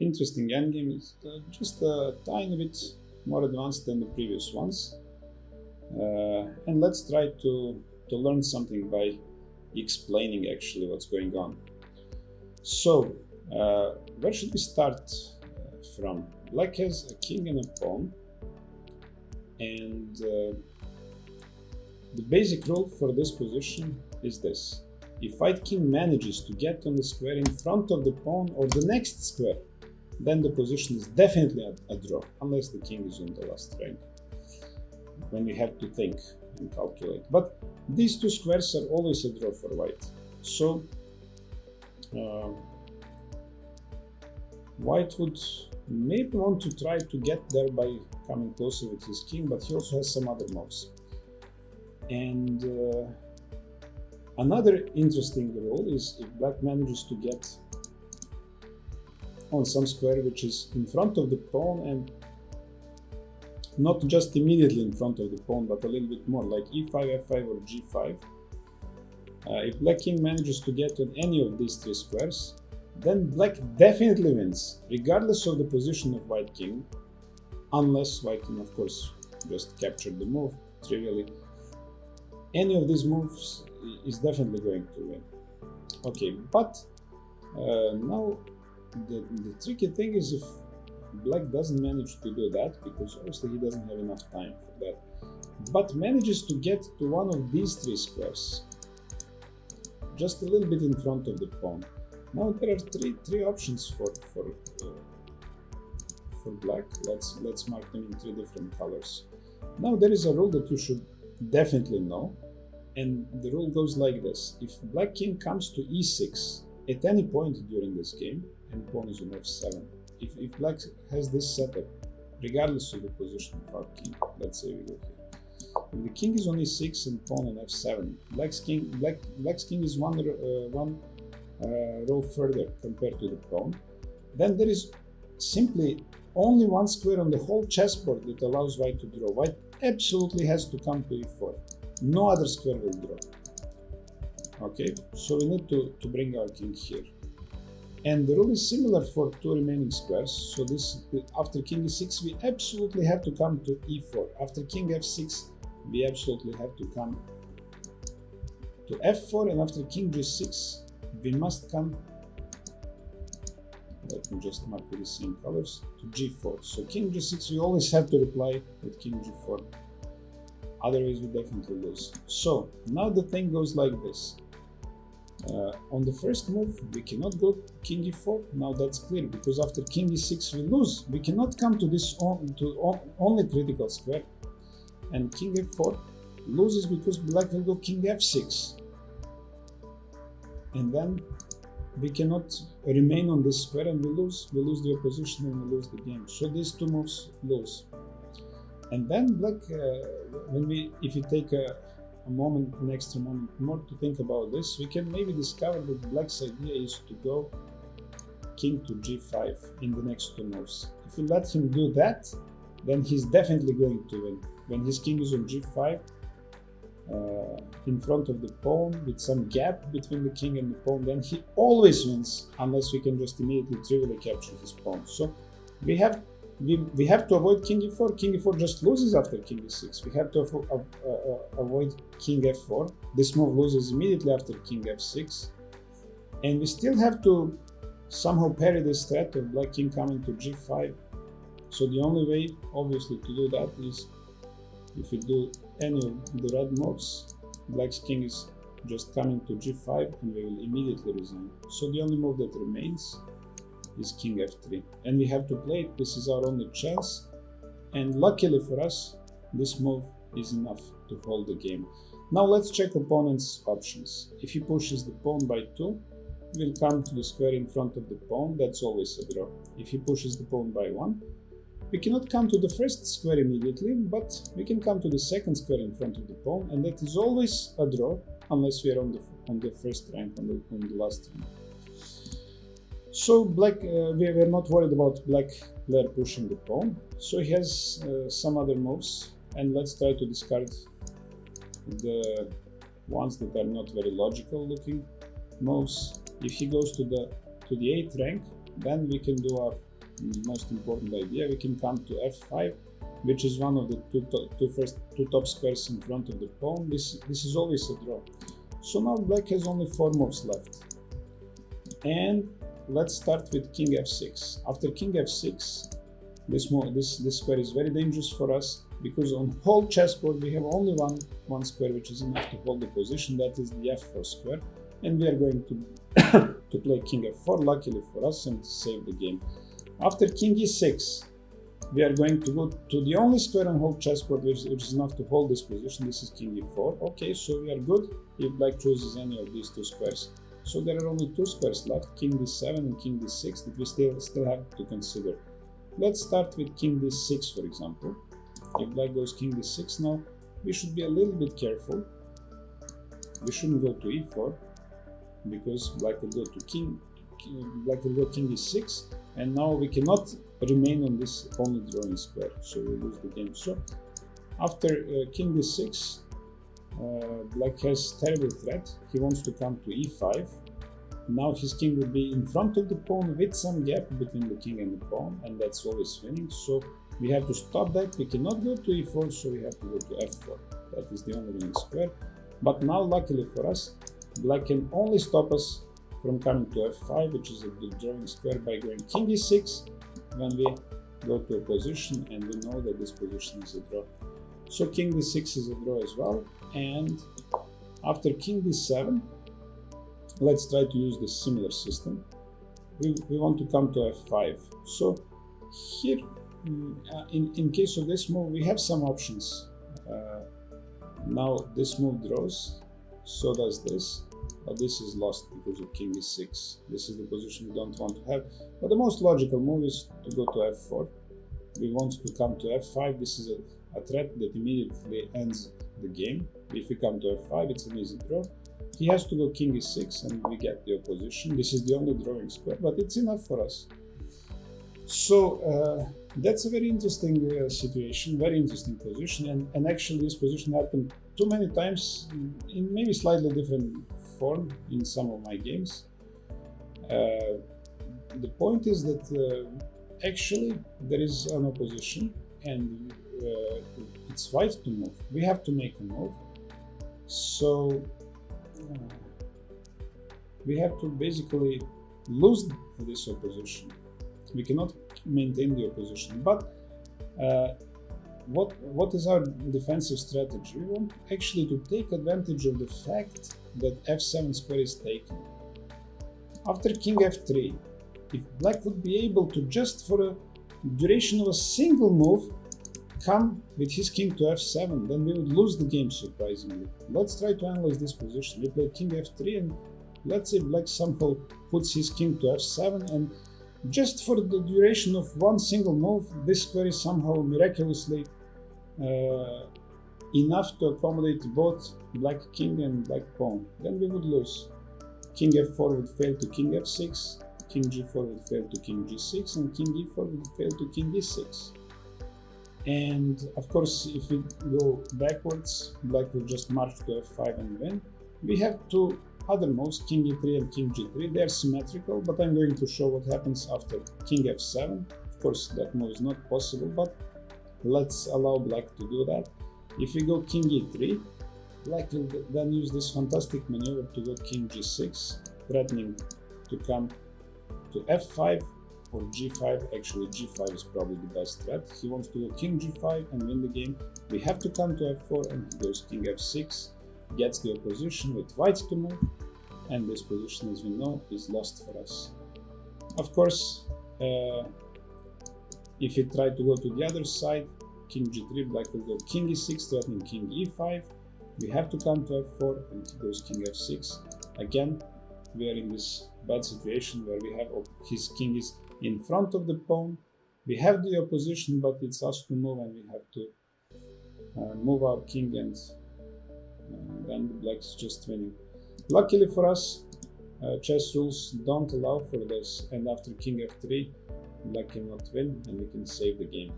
interesting endgame. Is just a tiny bit more advanced than the previous ones. And let's try to learn something by explaining actually what's going on. So, where should we start from? Black has a king and a pawn, and the basic rule for this position is this. If white king manages to get on the square in front of the pawn or the next square, then the position is definitely a draw, unless the king is on the last rank, when we have to think and calculate. But these two squares are always a draw for white. So white would maybe want to try to get there by coming closer with his king, but he also has some other moves. And another interesting rule is if black manages to get on some square which is in front of the pawn, and not just immediately in front of the pawn, but a little bit more, like e5, f5 or g5. If black king manages to get on any of these three squares, then black definitely wins, regardless of the position of white king, unless white king, of course, just captured the move trivially. Any of these moves is definitely going to win. Okay, but now the tricky thing is if black doesn't manage to do that, because obviously he doesn't have enough time for that, but manages to get to one of these three squares, just a little bit in front of the pawn. Now there are three options for black. Let's mark them in three different colors. Now there is a rule that you should definitely know, and the rule goes like this. If black king comes to e6 at any point during this game, and pawn is on f7, if black has this setup, regardless of the position of our king, let's say we go here. If the king is on e6 and pawn on f7, black's king is one row further compared to the pawn, then there is simply only one square on the whole chessboard that allows white to draw. White absolutely has to come to e4. No other square will draw. Okay, so we need to bring our king here. And the rule is similar for two remaining squares. So this, after king e6, we absolutely have to come to e4. After king f6, we absolutely have to come to f4, and after king g6, we must come, let me just mark with the same colors, to g4. So king g6, we always have to reply with king g4. Otherwise, we definitely lose. So now the thing goes like this. On the first move, we cannot go king e4. Now that's clear, because after king e6, we lose. We cannot come to this only critical square. And king f4 loses because black will go king f6. And then we cannot remain on this square, and we lose the opposition and we lose the game. So these two moves lose. And then black, if you take an extra moment more to think about this, we can maybe discover that black's idea is to go king to g5 in the next two moves. If we let him do that, then he's definitely going to win. When his king is on g5, in front of the pawn, with some gap between the king and the pawn, then he always wins, unless we can just immediately trivially capture his pawn. So we have to avoid king e4. King e4 just loses after king e6. We have to avoid king f4. This move loses immediately after king f6. And we still have to somehow parry this threat of black king coming to g5. So the only way, obviously, to do that is if we do any of the red moves, black's king is just coming to g5 and we will immediately resign. So the only move that remains is king f3, and we have to play it. This is our only chance, and luckily for us, this move is enough to hold the game. Now let's check opponent's options. If he pushes the pawn by 2, we'll come to the square in front of the pawn. That's always a draw. If he pushes the pawn by 1, we cannot come to the first square immediately, but we can come to the second square in front of the pawn, and that is always a draw, unless we are on the first rank, on the last rank. So black, we are not worried about black player pushing the pawn. So he has some other moves, and let's try to discard the ones that are not very logical looking moves. If he goes to the 8th rank, then we can do our most important idea. We can come to f5, which is one of the two top squares in front of the pawn. This is always a draw. So now black has only 4 moves left. And let's start with king f6. After king f6, this square is very dangerous for us, because on whole chessboard we have only one square which is enough to hold the position, that is the f4 square, and we are going to to play king f4, luckily for us, and save the game. After king e6, we are going to go to the only square on whole chessboard which is enough to hold this position. This is king e4. Okay, so we are good if black chooses any of these 2 squares. So there are only 2 squares left, king d7 and king d6, that we still have to consider. Let's start with king d6, for example. If black goes king d6 now, we should be a little bit careful. We shouldn't go to e4, because black will go to king e6, and now we cannot remain on this only drawing square, so we lose the game. So after king d6, black has terrible threat. He wants to come to e5. Now his king will be in front of the pawn with some gap between the king and the pawn, and that's always winning. So we have to stop that. We cannot go to e4, so we have to go to f4. That is the only winning square. But now, luckily for us, black can only stop us from coming to f5, which is a good drawing square, by going king e6 when we go to a position, and we know that this position is a draw. So king d6 is a draw as well. And after king d7, let's try to use this similar system. We want to come to f5. So here, in case of this move, we have some options. Now this move draws, so does this, but this is lost because of king e6. This is the position we don't want to have. But the most logical move is to go to f4. We want to come to f5. This is a threat that immediately ends the game. If we come to f5, it's an easy draw. He has to go king e6, and we get the opposition. This is the only drawing square, but it's enough for us. So that's a very interesting situation, very interesting position, and actually this position happened too many times in maybe slightly different form in some of my games. The point is that actually there is an opposition, and it's white to move. We have to make a move. So we have to basically lose this opposition. We cannot maintain the opposition. But what is our defensive strategy? We want actually to take advantage of the fact that f7 square is taken. After king f3, if black would be able to, just for a duration of a single move, come with his king to f7, then we would lose the game, surprisingly. Let's try to analyze this position. We play king f3, and let's say black somehow puts his king to f7, and just for the duration of one single move, this square is somehow miraculously enough to accommodate both black king and black pawn. Then we would lose. King f4 would fail to king f6, king g4 would fail to king g6, and king e4 would fail to king e6. And of course, if we go backwards, black will just march to f5 and win. We have two other moves, king e3 and king g3. They are symmetrical, but I'm going to show what happens after king f7. Of course, that move is not possible, but let's allow black to do that. If we go king e3, black will then use this fantastic maneuver to go king g6, threatening to come to f5 or g5. Actually, g5 is probably the best threat. He wants to go king g5 and win the game. We have to come to f4, and he goes king f6, gets the opposition with white to move, and this position, as we know, is lost for us. Of course, if you try to go to the other side, king g3, black will go king e6, threatening king e5. We have to come to f4, and he goes king f6. Again, we are in this bad situation where we have his king is in front of the pawn. We have the opposition, but it's us to move, and we have to move our king, and then the black is just winning. Luckily for us, chess rules don't allow for this, and after king f3, black cannot win, and we can save the game.